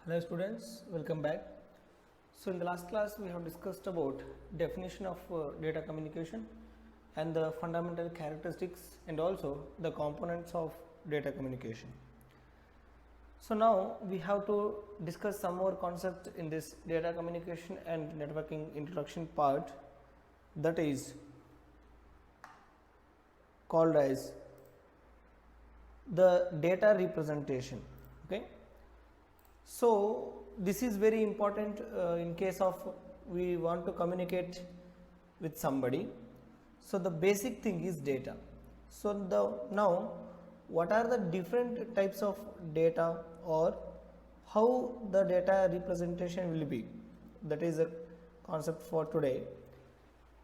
Hello students, welcome back. So in the last class we have discussed about definition of data communication and the fundamental characteristics and also the components of data communication. So now we have to discuss some more concept in this data communication and networking introduction part, that is called as the data representation. Okay. So this is very important in case of we want to communicate with somebody. So the basic thing is data. So now what are the different types of data or how the data representation will be, that is a concept for today.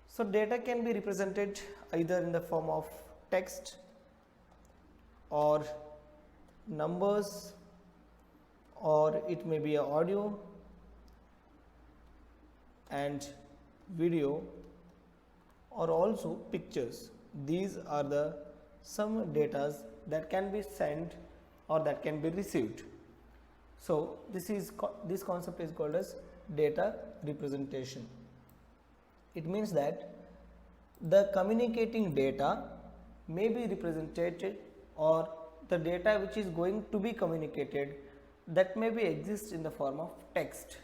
So data can be represented either in the form of text or numbers, or it may be audio and video, or also pictures. These are the some data that can be sent or that can be received. So this concept is called as data representation. It means that the communicating data may be represented, or the data which is going to be communicated, that may be exist in the form of text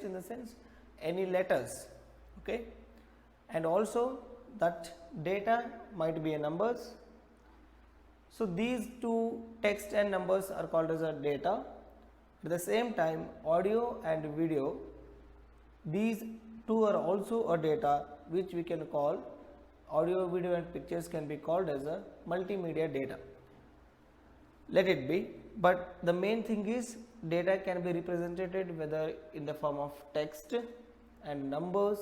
in the sense any letters, okay, and also that data might be a numbers. So these two, text and numbers, are called as a data. At the same time, audio and video, these two are also a data which we can call audio, video and pictures can be called as a multimedia data. Let it be, but the main thing is data can be represented whether in the form of text and numbers,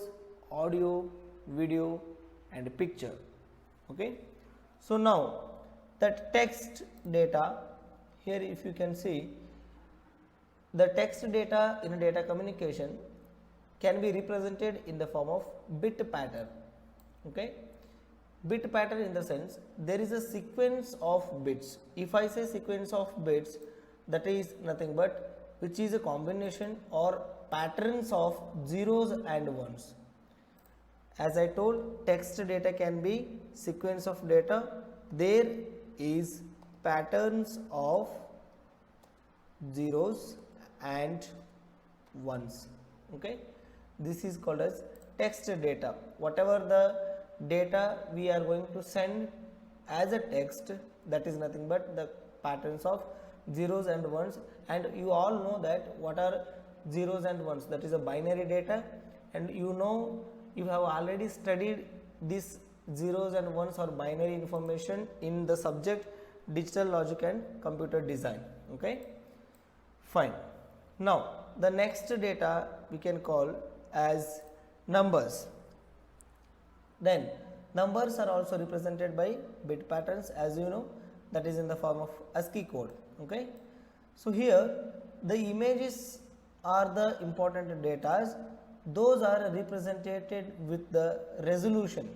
audio, video and picture. Okay. So now that text data, here if you can see, the text data in a data communication can be represented in the form of bit pattern. Okay. Bit pattern in the sense there is a sequence of bits. If I say sequence of bits, that is nothing but which is a combination or patterns of zeros and ones. As I told, text data can be sequence of data. There is patterns of zeros and ones. Okay. This is called as text data. Whatever the data we are going to send as a text, that is nothing but the patterns of zeros and ones. And you all know that what are zeros and ones, that is a binary data, and you have already studied this zeros and ones or binary information in the subject digital logic and computer design. Okay, fine. Now the next data we can call as numbers. Then numbers are also represented by bit patterns, as you know, that is in the form of ASCII code. Okay. So here the images are the important data. Those are represented with the resolution,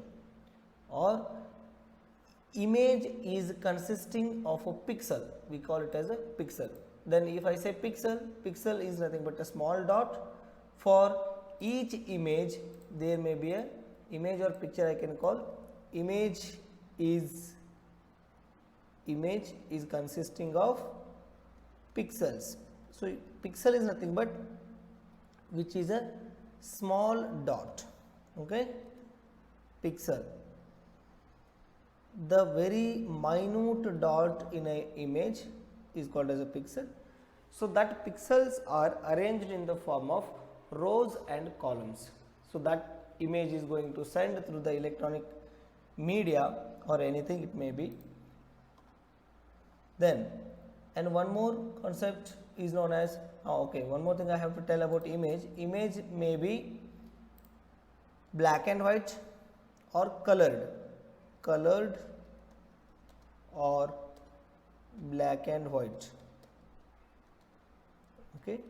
or image is consisting of a pixel, we call it as a pixel. Then if I say pixel is nothing but a small dot. For each image there may be a image or picture, I can call image is consisting of pixels. So pixel is nothing but which is a small dot. Okay, pixel, the very minute dot in an image is called as a pixel. So that pixels are arranged in the form of rows and columns. So that image is going to send through the electronic media or anything it may be. Then, and one more concept is known as, one more thing I have to tell about image. Image may be black and white or colored or black and white. Okay,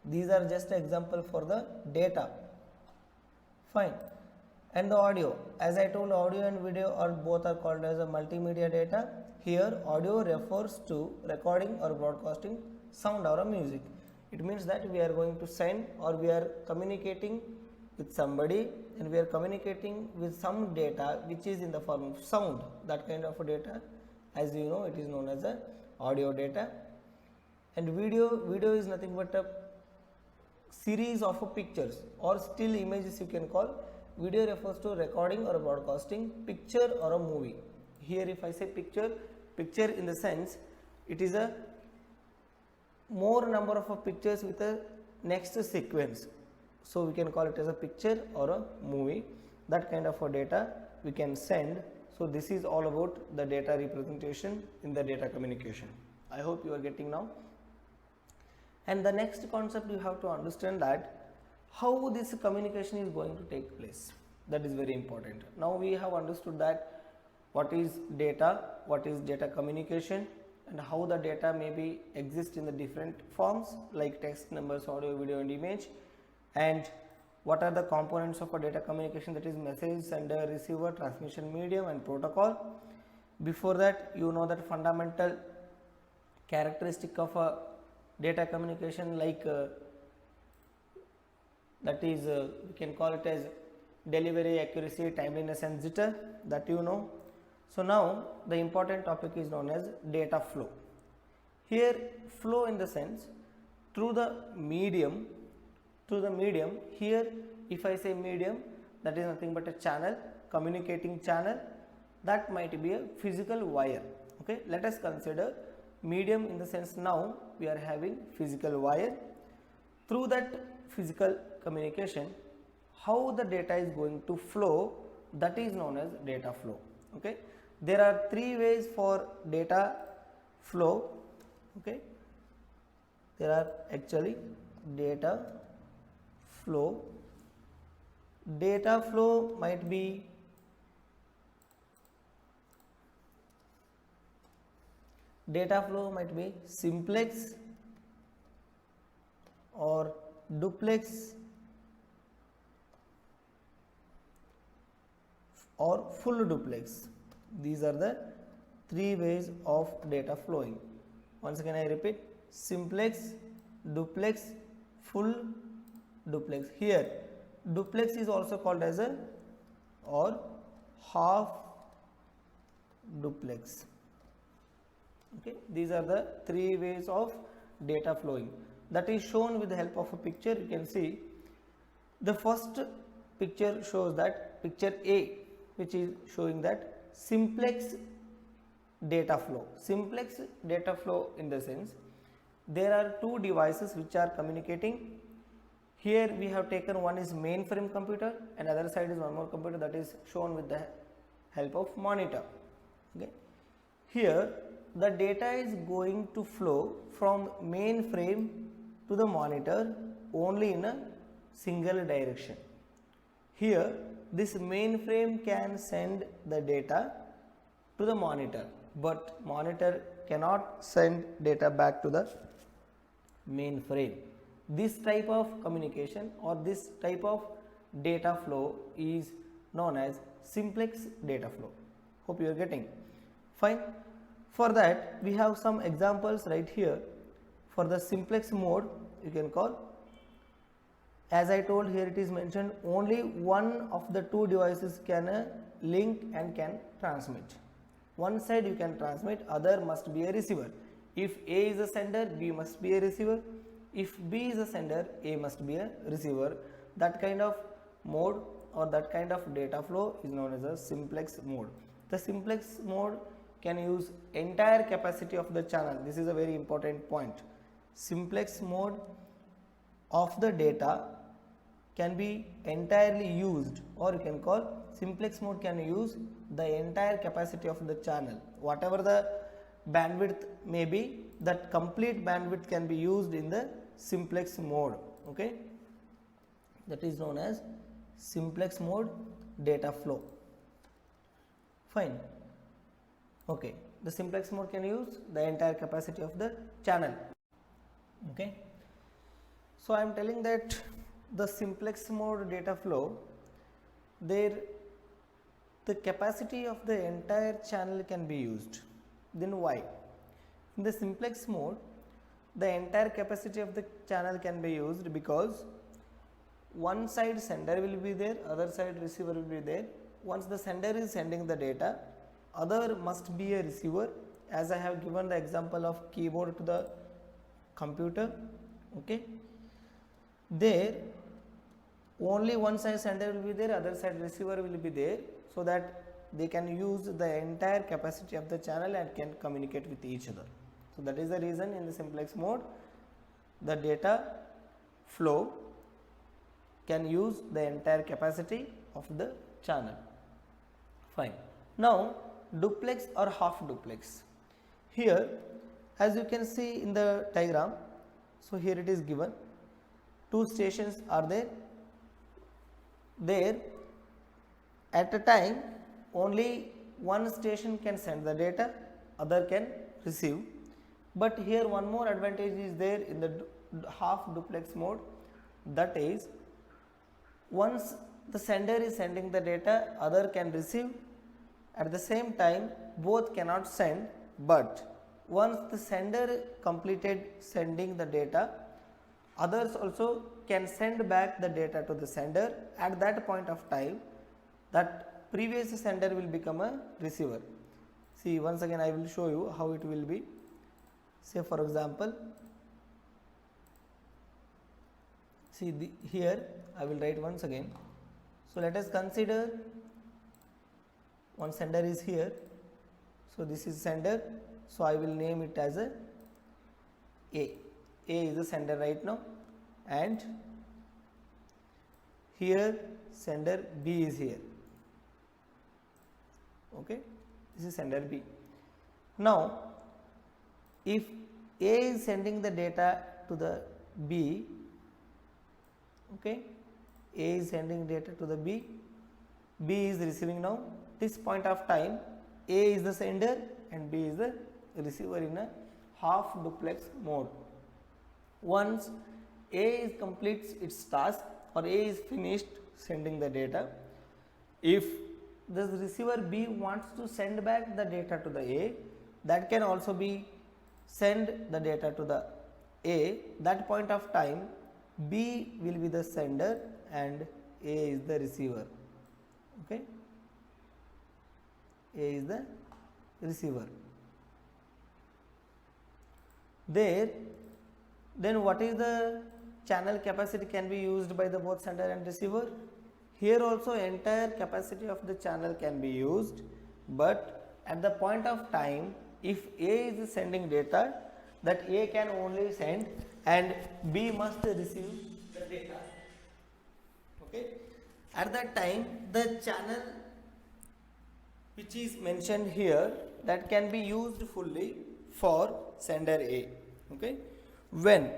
these are just an example for the data. Fine. And the audio, as I told, audio and video are both are called as a multimedia data. Here audio refers to recording or broadcasting sound or a music. It means that we are going to send, or we are communicating with somebody, and we are communicating with some data which is in the form of sound. That kind of a data, as you know, it is known as a audio data. And video is nothing but a series of pictures or still images, you can call. Video refers to recording or broadcasting picture or a movie. Here if I say picture in the sense, it is a more number of pictures with a next sequence, so we can call it as a picture or a movie. That kind of a data we can send. So this is all about the data representation in the data communication. I hope you are getting now. And the next concept, you have to understand that how this communication is going to take place. That is very important. Now we have understood that what is data communication, and how the data may be exist in the different forms like text, numbers, audio, video and image, and what are the components of a data communication, that is message, sender, receiver, transmission medium and protocol. Before that, you know that fundamental characteristic of a data communication, like that is we can call it as delivery, accuracy, timeliness and jitter, that you know. So now the important topic is known as data flow. Here flow in the sense through the medium, here if I say medium, that is nothing but a channel, communicating channel, that might be a physical wire. Okay, let us consider medium in the sense now we are having physical wire. Through that physical communication, how the data is going to flow, that is known as data flow. Okay, there are three ways for data flow. Okay, there are actually data flow. Data flow might be simplex or duplex or full duplex. These are the three ways of data flowing. Once again I repeat: simplex, duplex, full duplex. Here duplex is also called as a or half duplex. Okay, these are the three ways of data flowing, that is shown with the help of a picture. You can see the first picture shows that picture A, which is showing that simplex data flow. Simplex data flow in the sense there are two devices which are communicating. Here we have taken one is mainframe computer and other side is one more computer, that is shown with the help of monitor. Okay, here the data is going to flow from mainframe to the monitor only in a single direction. Here this mainframe can send the data to the monitor, but monitor cannot send data back to the mainframe. This type of communication or this type of data flow is known as simplex data flow. Hope you are getting. Fine. For that we have some examples right here. For the simplex mode, you can call, as I told, here it is mentioned only one of the two devices can link and can transmit. One side you can transmit, other must be a receiver. If A is a sender, B must be a receiver. If B is a sender, A must be a receiver. That kind of mode or that kind of data flow is known as a simplex mode. The simplex mode can use entire capacity of the channel. This is a very important point. Simplex mode of the data can be entirely used, or you can call simplex mode can use the entire capacity of the channel. Whatever the bandwidth may be, that complete bandwidth can be used in the simplex mode. Okay, that is known as simplex mode data flow. Fine. Okay, the simplex mode can use the entire capacity of the channel. Okay, so I am telling that the simplex mode data flow, there the capacity of the entire channel can be used. Then why? In the simplex mode, the entire capacity of the channel can be used, because one side sender will be there, other side receiver will be there. Once the sender is sending the data, other must be a receiver, as I have given the example of keyboard to the computer. Okay, there only one side sender will be there, other side receiver will be there, so that they can use the entire capacity of the channel and can communicate with each other. So that is the reason in the simplex mode the data flow can use the entire capacity of the channel. Fine. Now duplex or half duplex. Here, as you can see in the diagram, so here it is given, two stations are there. There at a time only one station can send the data, other can receive. But here one more advantage is there in the half duplex mode, that is, once the sender is sending the data, other can receive. At the same time both cannot send, but once the sender completed sending the data, others also can send back the data to the sender. At that point of time, that previous sender will become a receiver. See, once again I will show you how it will be. Say for example, see here I will write once again. So let us consider one sender is here. So this is sender, so I will name it as a A. A is the sender right now, and here sender B is here. Okay, this is sender B. Now if A is sending the data to the B, okay, A is sending data to the B, B is receiving now. This point of time A is the sender and B is the receiver in a half duplex mode. Once A completes its task, or A is finished sending the data, if the receiver B wants to send back the data to the A, that can also be send the data to the A. That point of time B will be the sender and A is the receiver. Okay, A is the receiver. There, then what is the channel capacity can be used by the both sender and receiver? Here also entire capacity of the channel can be used, but at the point of time if A is sending data, that A can only send and B must receive the data. Okay, at that time the channel which is mentioned here, that can be used fully for sender A. Okay, when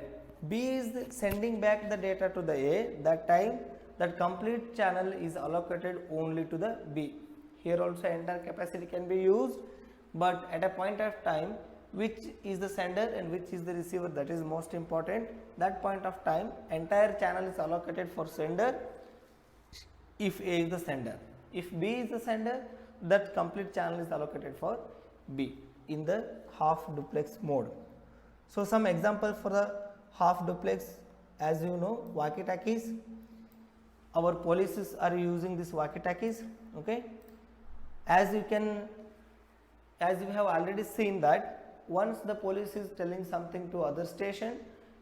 B is sending back the data to the A, that time that complete channel is allocated only to the B. Here also entire capacity can be used, but at a point of time which is the sender and which is the receiver, that is most important. That point of time entire channel is allocated for sender if A is the sender. If B is the sender, that complete channel is allocated for B in the half duplex mode. So some example for the half duplex, as you know, walkie-talkies. Our polices are using this walkie-talkies. Okay, as you have already seen that once the police is telling something to other station,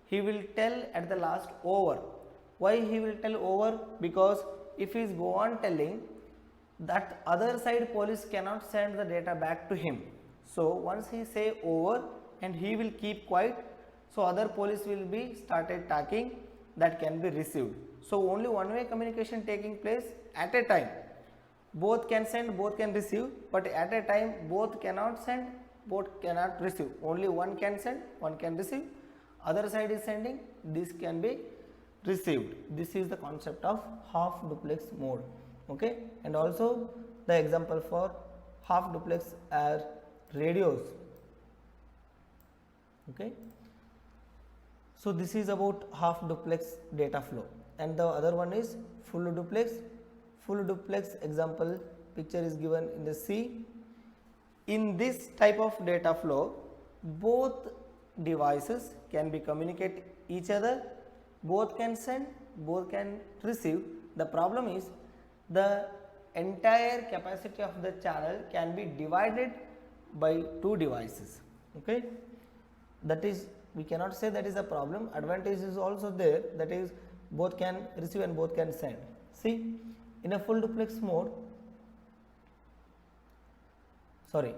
he will tell at the last over. Why he will tell over? Because if he is go on telling, that other side police cannot send the data back to him. So once he say over and he will keep quiet, so other police will be started talking, that can be received. So only one way communication taking place at a time. Both can send, both can receive, but at a time both cannot send, both cannot receive. Only one can send, one can receive. Other side is sending, this can be received. This is the concept of half duplex mode. Okay, and also the example for half duplex are radios. Okay, so this is about half duplex data flow, and the other one is full duplex. Full duplex example picture is given in the C. In this type of data flow, both devices can be communicate each other, both can send, both can receive. The problem is the entire capacity of the channel can be divided by two devices. Okay, that is, we cannot say that is a problem. Advantage is also there, that is both can receive and both can send. See, in a full duplex mode, sorry,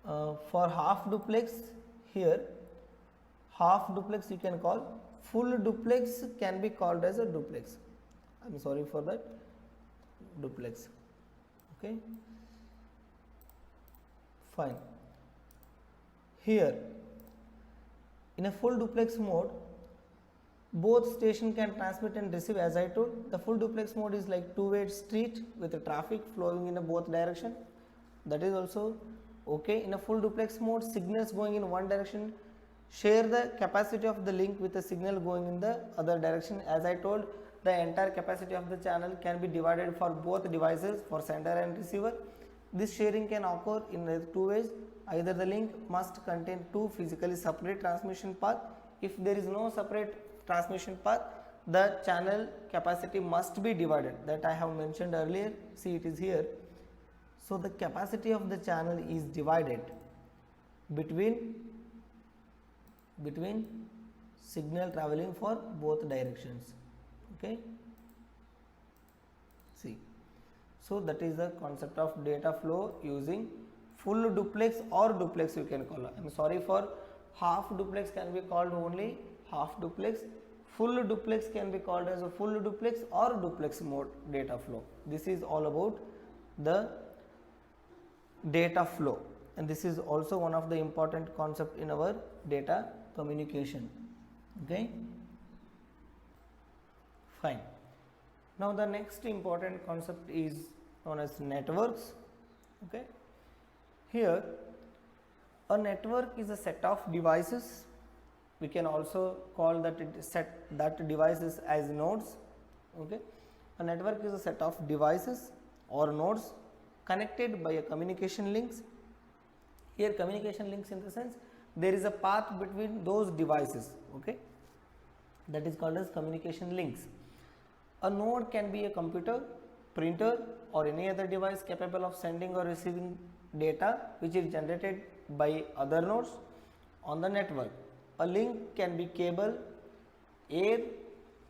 for half duplex, here half duplex you can call, full duplex can be called as a duplex. I am sorry for that, duplex. Okay, fine. Here in a full duplex mode, both station can transmit and receive. As I told, the full duplex mode is like two-way street with the traffic flowing in a both direction. That is also okay. In a full duplex mode, signals going in one direction share the capacity of the link with a signal going in the other direction. As I told, the entire capacity of the channel can be divided for both devices, for sender and receiver. This sharing can occur in two ways. Either the link must contain two physically separate transmission paths. If there is no separate transmission path, the channel capacity must be divided. That I have mentioned earlier. See, it is here. So the capacity of the channel is divided between signal traveling for both directions. Okay, see, so that is the concept of data flow using full duplex or duplex, you can call it. I am sorry for half duplex can be called only half duplex, full duplex can be called as a full duplex or duplex mode data flow. This is all about the data flow, and this is also one of the important concept in our data communication. Okay, fine. Now the next important concept is known as networks. Okay, here a network is a set of devices. We can also call that devices as nodes. Okay, a network is a set of devices or nodes connected by a communication links. Here communication links in the sense there is a path between those devices. Okay, that is called as communication links. A node can be a computer, printer or any other device capable of sending or receiving data which is generated by other nodes on the network. A link can be cable, air,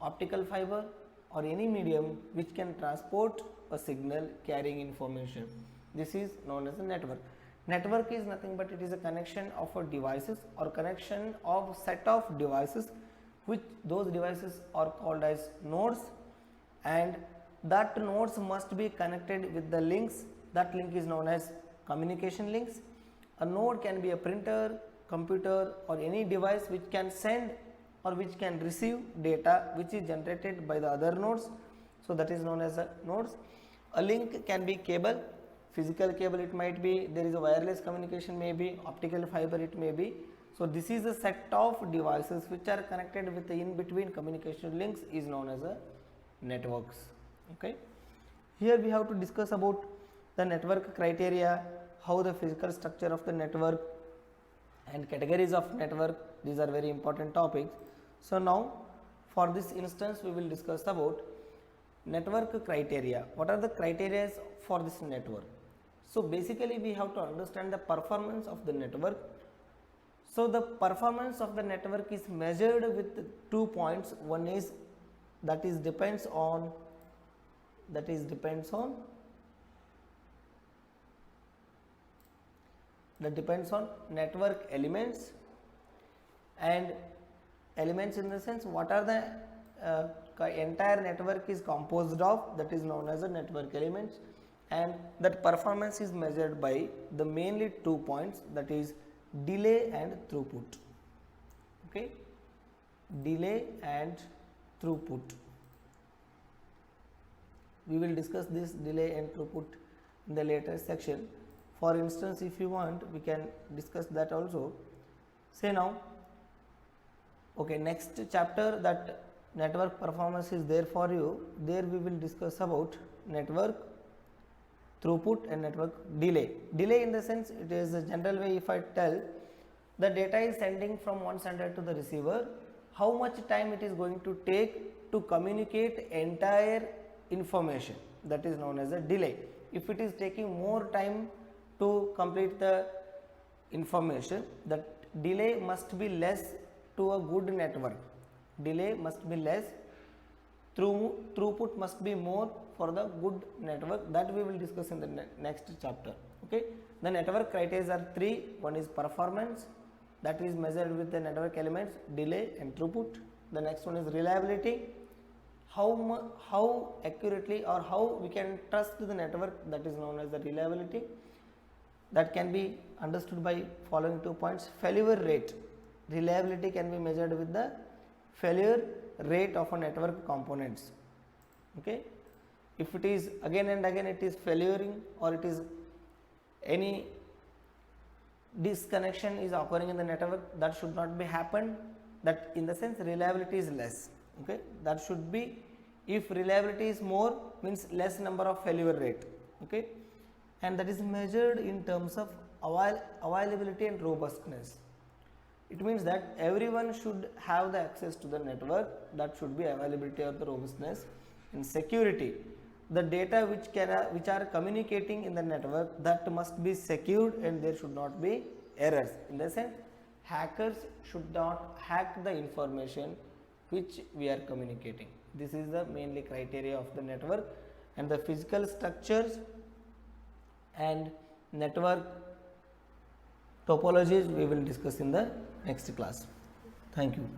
optical fiber or any medium which can transport a signal carrying information. This is known as a network. Network is nothing but it is a connection of a devices or connection of set of devices, which those devices are called as nodes, and that nodes must be connected with the links. That link is known as communication links. A node can be a printer, computer or any device which can send or which can receive data which is generated by the other nodes. So that is known as nodes. A link can be cable, physical cable it might be, there is a wireless communication may be, optical fiber it may be. So this is a set of devices which are connected with the in between communication links is known as a networks. Okay, here we have to discuss about the network criteria, how the physical structure of the network and categories of network. These are very important topics. So now for this instance we will discuss about network criteria. What are the criteria for this network? So basically we have to understand the performance of the network. So the performance of the network is measured with 2 points. One is that depends on network elements, and elements in the sense what are the entire network is composed of, that is known as a network elements, and that performance is measured by the mainly 2 points, that is delay and throughput. Okay, delay and throughput. We will discuss this delay and throughput in the later section. For instance, if you want we can discuss that also. Say now, okay, next chapter that network performance is there for you. There we will discuss about network throughput and network delay. Delay in the sense it is a general way if I tell, the data is sending from one sender to the receiver, how much time it is going to take to communicate entire information, that is known as a delay. If it is taking more time to complete the information, that delay must be less to a good network. Delay must be less, throughput must be more for the good network, that we will discuss in the next chapter. Okay, the network criteria are three. One is performance, that is measured with the network elements, delay and throughput. The next one is reliability, how accurately or how we can trust the network, that is known as the reliability. That can be understood by following 2 points. Failure rate, reliability can be measured with the failure rate of a network components. Okay, if it is again and again it is failuring, or it is any disconnection is occurring in the network, that should not be happen, that in the sense reliability is less. Okay, that should be, if reliability is more means less number of failure rate. Okay, and that is measured in terms of availability and robustness. It means that everyone should have the access to the network, that should be availability or the robustness. And security, the data which are communicating in the network, that must be secured and there should not be errors. In the sense, hackers should not hack the information which we are communicating. This is the mainly criteria of the network. And the physical structures and network topologies we will discuss in the next class. Thank you.